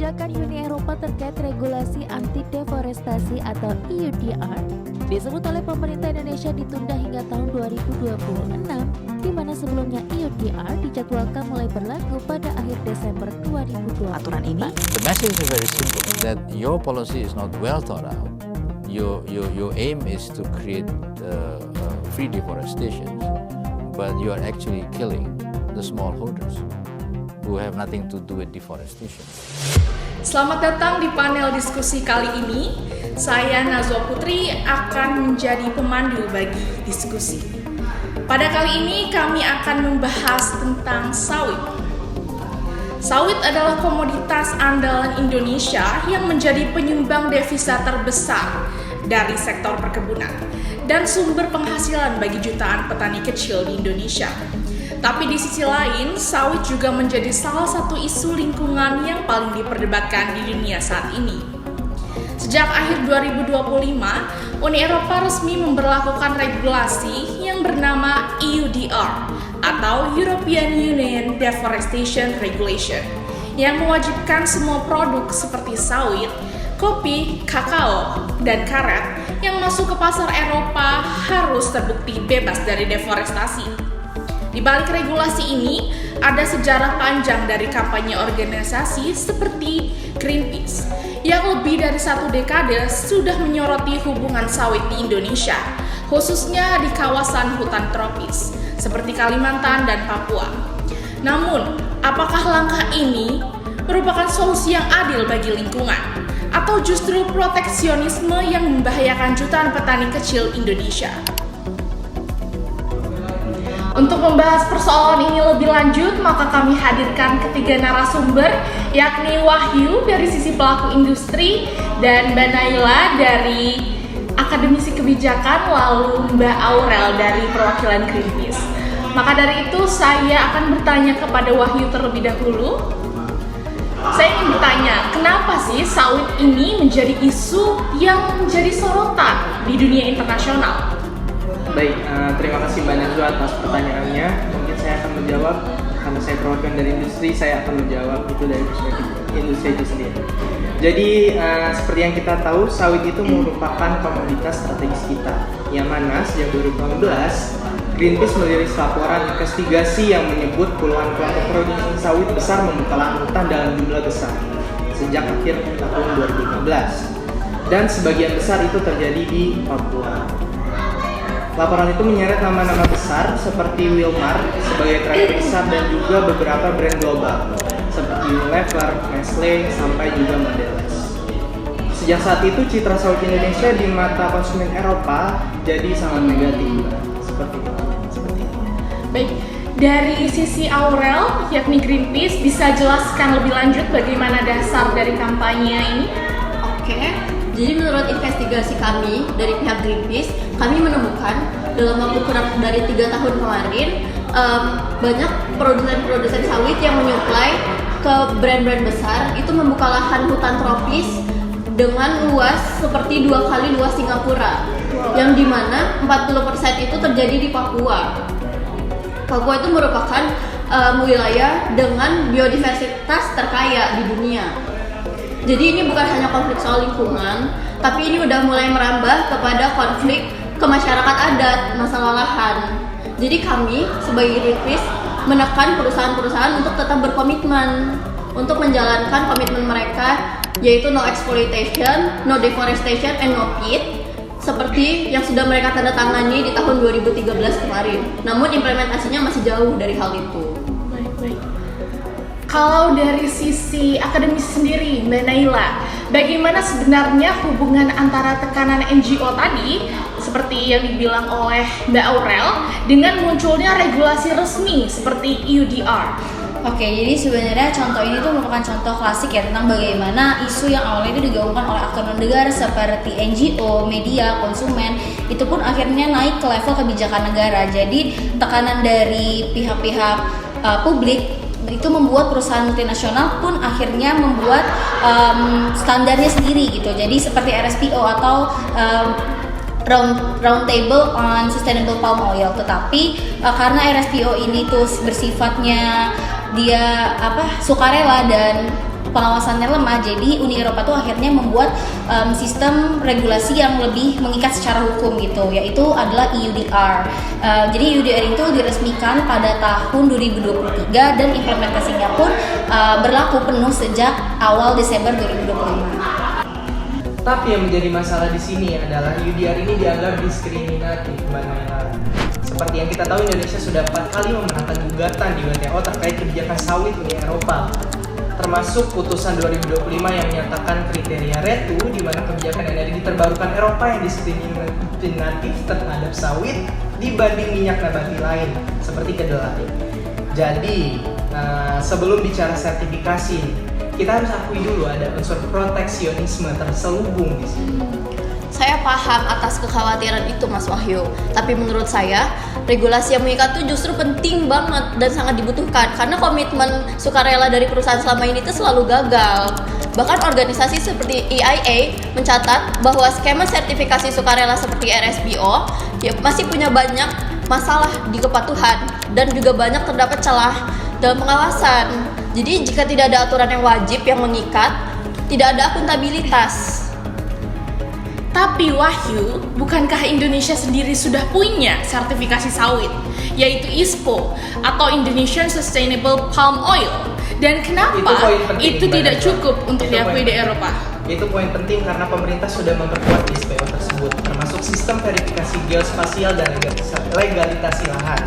kebijakan Uni Eropa terkait regulasi anti deforestasi atau EUDR disebut oleh pemerintah Indonesia ditunda hingga tahun 2026, di mana sebelumnya EUDR dijadwalkan mulai berlaku pada akhir Desember 2020. Aturan ini, The message is very simple, that your policy is not well thought out. Your aim is to create free deforestation, but you are actually killing the smallholders who have nothing to do with deforestation. Selamat datang di panel diskusi kali ini. Saya Nazwa Putri akan menjadi pemandu bagi diskusi. Pada kali ini kami akan membahas tentang sawit. Sawit adalah komoditas andalan Indonesia yang menjadi penyumbang devisa terbesar dari sektor perkebunan dan sumber penghasilan bagi jutaan petani kecil di Indonesia. Tapi di sisi lain, sawit juga menjadi salah satu isu lingkungan yang paling diperdebatkan di dunia saat ini. Sejak akhir 2025, Uni Eropa resmi memberlakukan regulasi yang bernama EUDR atau European Union Deforestation Regulation yang mewajibkan semua produk seperti sawit, kopi, kakao, dan karet yang masuk ke pasar Eropa harus terbukti bebas dari deforestasi. Di balik regulasi ini, ada sejarah panjang dari kampanye organisasi seperti Greenpeace yang lebih dari 1 dekade sudah menyoroti hubungan sawit di Indonesia, khususnya di kawasan hutan tropis seperti Kalimantan dan Papua. Namun, apakah langkah ini merupakan solusi yang adil bagi lingkungan, atau justru proteksionisme yang membahayakan jutaan petani kecil Indonesia? Untuk membahas persoalan ini lebih lanjut, maka kami hadirkan ketiga narasumber, yakni Wahyu dari sisi pelaku industri dan Mbak Naila dari akademisi kebijakan, lalu Mbak Aurel dari perwakilan Greenpeace. Maka dari itu saya akan bertanya kepada Wahyu terlebih dahulu. Saya ingin bertanya, kenapa sih sawit ini menjadi isu yang menjadi sorotan di dunia internasional? Baik, terima kasih Mbak Nazwa atas pertanyaannya. Mungkin saya akan menjawab, karena saya perwakilan dari industri, saya akan menjawab itu dari perspektif industri itu sendiri. Jadi, seperti yang kita tahu, sawit itu merupakan komoditas strategis kita, yang mana sejak 2015, Greenpeace merilis laporan investigasi yang menyebut puluhan kelompok produsen sawit besar membuka lahan hutan dalam jumlah besar sejak akhir tahun 2015, dan sebagian besar itu terjadi di Papua. Laporan itu menyeret nama-nama besar seperti Wilmar sebagai trader besar dan juga beberapa brand global seperti Unilever, Nestle, sampai juga Mondelez. Sejak saat itu citra sawit Indonesia di mata konsumen Eropa jadi sangat negatif. Seperti itu. Baik, dari sisi Aurel, yakni Greenpeace, bisa jelaskan lebih lanjut bagaimana dasar dari kampanye ini? Oke, jadi menurut investigasi kami dari pihak Greenpeace, kami menemukan dalam waktu kurang dari 3 tahun kemarin banyak produsen-produsen sawit yang menyuplai ke brand-brand besar itu membuka lahan hutan tropis dengan luas seperti 2 kali luas Singapura, yang dimana 40% itu terjadi di Papua. Papua itu merupakan wilayah dengan biodiversitas terkaya di dunia. Jadi ini bukan hanya konflik soal lingkungan, tapi ini udah mulai merambah kepada konflik ke masyarakat adat, masalah lahan. Jadi kami sebagai Greenpeace menekan perusahaan-perusahaan untuk tetap berkomitmen untuk menjalankan komitmen mereka, yaitu no exploitation, no deforestation, and no peat, seperti yang sudah mereka tanda tangani di tahun 2013 kemarin. Namun implementasinya masih jauh dari hal itu. Baik. Kalau dari sisi akademis sendiri, Mbak Naila, bagaimana sebenarnya hubungan antara tekanan NGO tadi, seperti yang dibilang oleh Mbak Aurel, dengan munculnya regulasi resmi seperti EUDR? Oke, jadi sebenarnya contoh ini tuh merupakan contoh klasik ya tentang bagaimana isu yang awalnya itu digaungkan oleh aktor non-negara seperti NGO, media, konsumen, itu pun akhirnya naik ke level kebijakan negara. Jadi tekanan dari pihak-pihak publik itu membuat perusahaan multinasional pun akhirnya membuat standarnya sendiri gitu. Jadi seperti RSPO atau Round Table on Sustainable Palm Oil. Tetapi karena RSPO ini tuh bersifatnya dia sukarela dan pengawasannya lemah. Jadi Uni Eropa tuh akhirnya membuat sistem regulasi yang lebih mengikat secara hukum gitu, yaitu adalah EUDR. Jadi EUDR itu diresmikan pada tahun 2023 dan implementasinya pun berlaku penuh sejak awal Desember 2025. Tapi yang menjadi masalah di sini adalah EUDR ini dianggap diskriminatif, Mbak Naila. Seperti yang kita tahu, Indonesia sudah 4 kali memenangkan gugatan di WTO terkait kebijakan sawit Uni Eropa, termasuk putusan 2025 yang menyatakan kriteria RED II, di mana kebijakan energi terbarukan Eropa yang diskriminatif terhadap sawit dibanding minyak nabati lain seperti kedelai. Jadi sebelum bicara sertifikasi, kita harus akui dulu ada unsur proteksionisme terselubung di sini. Saya paham atas kekhawatiran itu, Mas Wahyu. Tapi menurut saya, regulasi yang mengikat itu justru penting banget dan sangat dibutuhkan. Karena komitmen sukarela dari perusahaan selama ini itu selalu gagal. Bahkan organisasi seperti EIA mencatat bahwa skema sertifikasi sukarela seperti RSPO ya masih punya banyak masalah di kepatuhan dan juga banyak terdapat celah dalam pengawasan. Jadi jika tidak ada aturan yang wajib yang mengikat, tidak ada akuntabilitas. Tapi Wahyu, bukankah Indonesia sendiri sudah punya sertifikasi sawit, yaitu ISPO atau Indonesian Sustainable Palm Oil? Dan kenapa itu tidak cukup untuk diakui di Eropa? Itu poin penting karena pemerintah sudah memperkuat ISPO tersebut, termasuk sistem verifikasi geospasial dan legalitas lahan,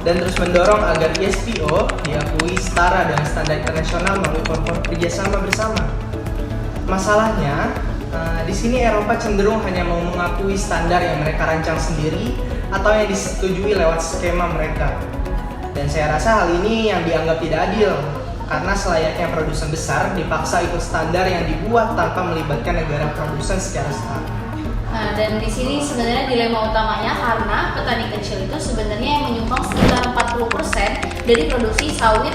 dan terus mendorong agar ISPO diakui setara dengan standar internasional melalui forum kerjasama bersama. Masalahnya, di sini Eropa cenderung hanya mau mengakui standar yang mereka rancang sendiri atau yang disetujui lewat skema mereka. Dan saya rasa hal ini yang dianggap tidak adil, karena selayaknya produsen besar dipaksa ikut standar yang dibuat tanpa melibatkan negara produsen secara setara. Nah, dan di sini sebenarnya dilema utamanya karena petani kecil itu sebenarnya yang menyumbang sekitar 40% dari produksi sawit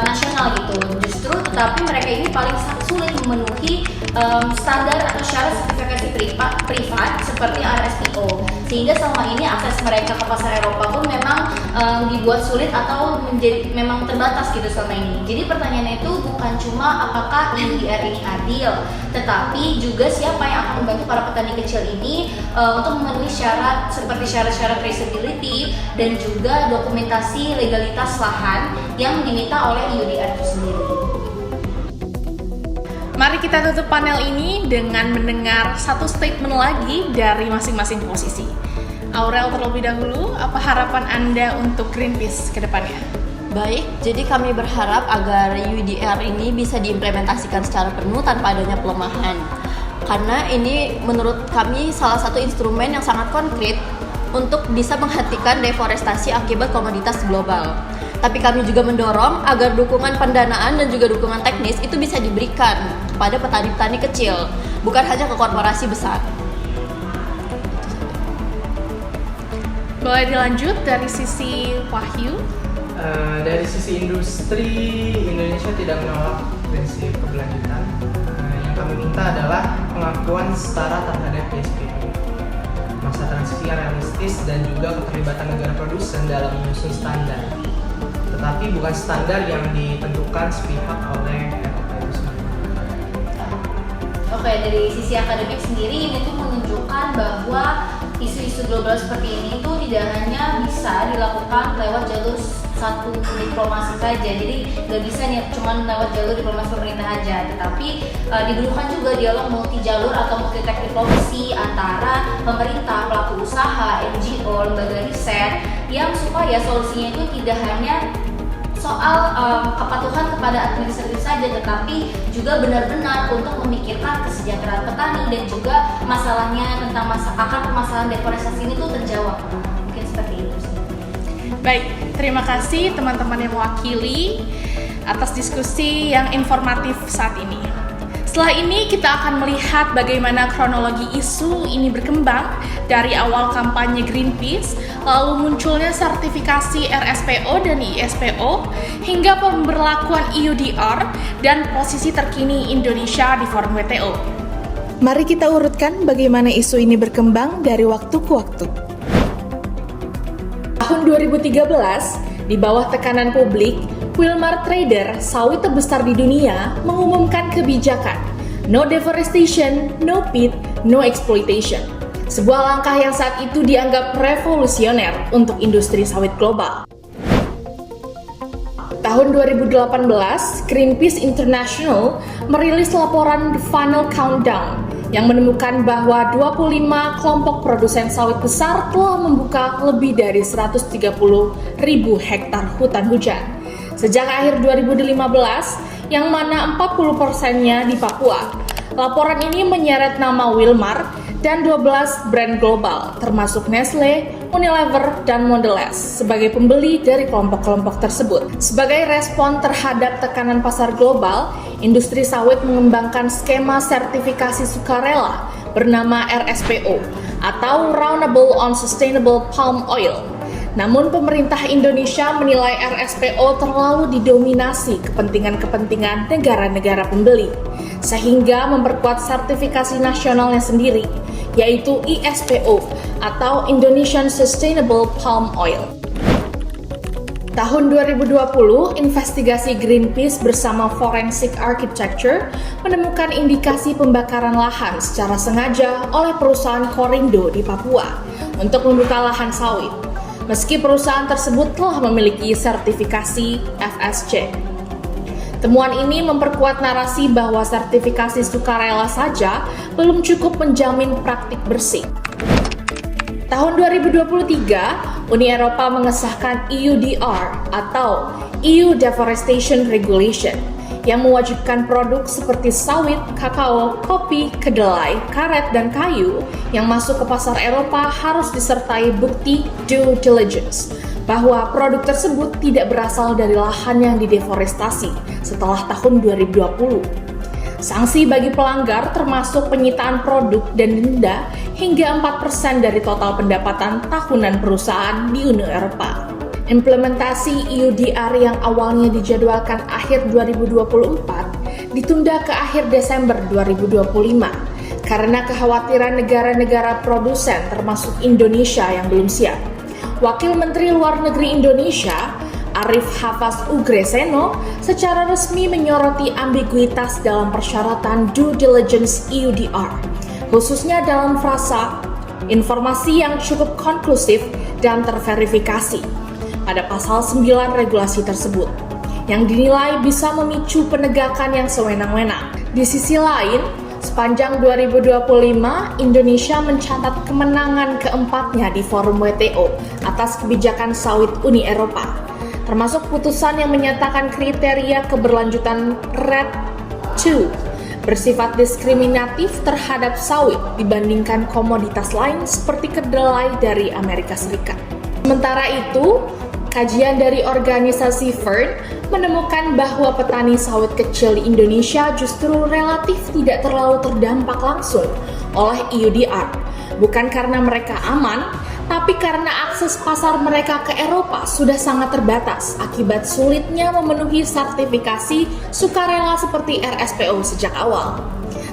nasional gitu. Justru tetapi mereka ini paling sulit memenuhi standar atau syarat sertifikasi privat seperti RSPO, sehingga selama ini akses mereka ke pasar Eropa pun memang dibuat sulit atau memang terbatas gitu selama ini. Jadi pertanyaannya itu bukan cuma apakah EUDR ini adil, tetapi juga siapa yang akan membantu para petani kecil ini untuk memenuhi syarat seperti syarat-syarat traceability dan juga dokumentasi legalitas lahan yang diminta oleh EUDR itu sendiri. Mari kita tutup panel ini dengan mendengar satu statement lagi dari masing-masing posisi. Aurel terlebih dahulu, apa harapan Anda untuk Greenpeace ke depannya? Baik, jadi kami berharap agar EUDR ini bisa diimplementasikan secara penuh tanpa adanya pelemahan. Karena ini menurut kami salah satu instrumen yang sangat konkret untuk bisa menghentikan deforestasi akibat komoditas global. Tapi kami juga mendorong agar dukungan pendanaan dan juga dukungan teknis itu bisa diberikan kepada petani-petani kecil, bukan hanya ke korporasi besar. Boleh dilanjut dari sisi Wahyu? Dari sisi industri, Indonesia tidak menolak prinsip keberlanjutan. Yang kami minta adalah pengakuan setara terhadap PSBB, masa transisi yang realistis, dan juga keterlibatan negara produsen dalam menyusun standar. Tetapi bukan standar yang ditentukan sepihak oleh Eropa itu sendiri. Oke, dari sisi akademik sendiri ini tuh menunjukkan bahwa isu-isu global seperti ini itu tidak hanya bisa dilakukan lewat jalur satu diplomasi saja, jadi nggak bisa nih cuma lewat jalur diplomasi pemerintah aja, tetapi dibutuhkan juga dialog multi jalur atau multi track diplomasi antara pemerintah, pelaku usaha, NGO, lembaga riset, yang supaya solusinya itu tidak hanya soal kepatuhan kepada administratif saja, tetapi juga benar-benar untuk memikirkan kesejahteraan petani dan juga masalahnya tentang akar permasalahan deforestasi ini tuh terjawab. Mungkin seperti itu sih. Baik, terima kasih teman-teman yang mewakili atas diskusi yang informatif saat ini. Setelah ini kita akan melihat bagaimana kronologi isu ini berkembang dari awal kampanye Greenpeace, lalu munculnya sertifikasi RSPO dan ISPO, hingga pemberlakuan EUDR dan posisi terkini Indonesia di forum WTO. Mari kita urutkan bagaimana isu ini berkembang dari waktu ke waktu. Tahun 2013, di bawah tekanan publik, Wilmar Trader, sawit terbesar di dunia, mengumumkan kebijakan No Deforestation, No Pit, No Exploitation. Sebuah langkah yang saat itu dianggap revolusioner untuk industri sawit global. Tahun 2018, Greenpeace International merilis laporan The Final Countdown yang menemukan bahwa 25 kelompok produsen sawit besar telah membuka lebih dari 130.000 hektar hutan hujan sejak akhir 2015, yang mana 40%-nya di Papua. Laporan ini menyeret nama Wilmar dan 12 brand global, termasuk Nestle, Unilever, dan Mondelez sebagai pembeli dari kelompok-kelompok tersebut. Sebagai respon terhadap tekanan pasar global, industri sawit mengembangkan skema sertifikasi sukarela bernama RSPO atau Roundtable on Sustainable Palm Oil. Namun pemerintah Indonesia menilai RSPO terlalu didominasi kepentingan-kepentingan negara-negara pembeli, sehingga memperkuat sertifikasi nasionalnya sendiri, yaitu ISPO atau Indonesian Sustainable Palm Oil. Tahun 2020, investigasi Greenpeace bersama Forensic Architecture menemukan indikasi pembakaran lahan secara sengaja oleh perusahaan Korindo di Papua untuk membuka lahan sawit, meski perusahaan tersebut telah memiliki sertifikasi FSC. Temuan ini memperkuat narasi bahwa sertifikasi sukarela saja belum cukup menjamin praktik bersih. Tahun 2023, Uni Eropa mengesahkan EUDR atau EU Deforestation Regulation yang mewajibkan produk seperti sawit, kakao, kopi, kedelai, karet, dan kayu yang masuk ke pasar Eropa harus disertai bukti due diligence bahwa produk tersebut tidak berasal dari lahan yang dideforestasi setelah tahun 2020. Sanksi bagi pelanggar termasuk penyitaan produk dan denda hingga 4% dari total pendapatan tahunan perusahaan di Uni Eropa. Implementasi EUDR yang awalnya dijadwalkan akhir 2024 ditunda ke akhir Desember 2025 karena kekhawatiran negara-negara produsen termasuk Indonesia yang belum siap. Wakil Menteri Luar Negeri Indonesia, Arif Hafaz Ugreseno, secara resmi menyoroti ambiguitas dalam persyaratan due diligence EUDR, khususnya dalam frasa informasi yang cukup konklusif dan terverifikasi pada pasal 9 regulasi tersebut, yang dinilai bisa memicu penegakan yang sewenang-wenang. Di sisi lain, sepanjang 2025, Indonesia mencatat kemenangan keempatnya di forum WTO atas kebijakan sawit Uni Eropa, termasuk putusan yang menyatakan kriteria keberlanjutan RED II bersifat diskriminatif terhadap sawit dibandingkan komoditas lain seperti kedelai dari Amerika Serikat. Sementara itu, kajian dari organisasi FERD menemukan bahwa petani sawit kecil di Indonesia justru relatif tidak terlalu terdampak langsung oleh EUDR, bukan karena mereka aman, tapi karena akses pasar mereka ke Eropa sudah sangat terbatas akibat sulitnya memenuhi sertifikasi sukarela seperti RSPO sejak awal.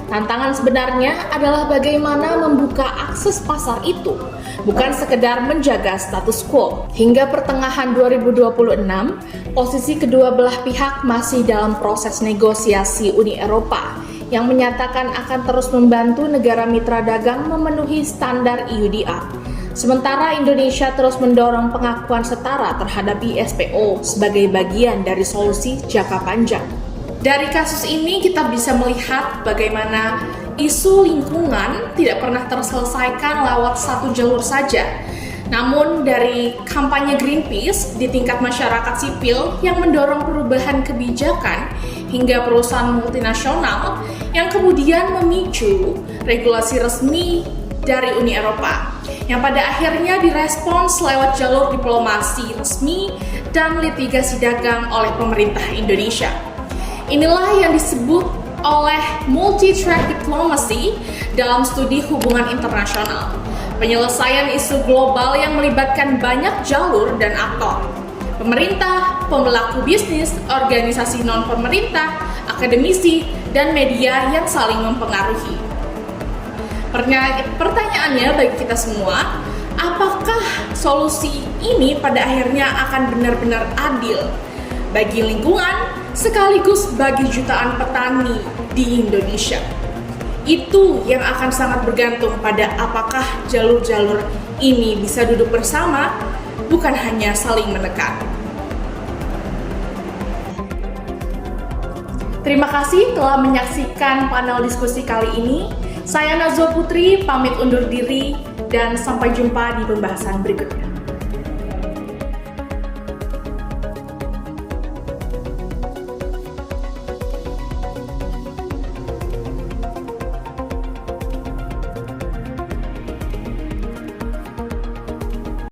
Tantangan sebenarnya adalah bagaimana membuka akses pasar itu, bukan sekedar menjaga status quo. Hingga pertengahan 2026, posisi kedua belah pihak masih dalam proses negosiasi Uni Eropa yang menyatakan akan terus membantu negara mitra dagang memenuhi standar EUDR. Sementara Indonesia terus mendorong pengakuan setara terhadap ISPO sebagai bagian dari solusi jangka panjang. Dari kasus ini kita bisa melihat bagaimana isu lingkungan tidak pernah terselesaikan lewat satu jalur saja. Namun dari kampanye Greenpeace di tingkat masyarakat sipil yang mendorong perubahan kebijakan hingga perusahaan multinasional yang kemudian memicu regulasi resmi dari Uni Eropa yang pada akhirnya direspons lewat jalur diplomasi resmi dan litigasi dagang oleh pemerintah Indonesia. Inilah yang disebut oleh multi-track diplomacy dalam studi hubungan internasional. Penyelesaian isu global yang melibatkan banyak jalur dan aktor. Pemerintah, pelaku bisnis, organisasi non-pemerintah, akademisi, dan media yang saling mempengaruhi. Pertanyaannya bagi kita semua, apakah solusi ini pada akhirnya akan benar-benar adil? bagi lingkungan, sekaligus bagi jutaan petani di Indonesia. Itu yang akan sangat bergantung pada apakah jalur-jalur ini bisa duduk bersama, bukan hanya saling menekan. Terima kasih telah menyaksikan panel diskusi kali ini. Saya Nazwa Putri, pamit undur diri dan sampai jumpa di pembahasan berikutnya.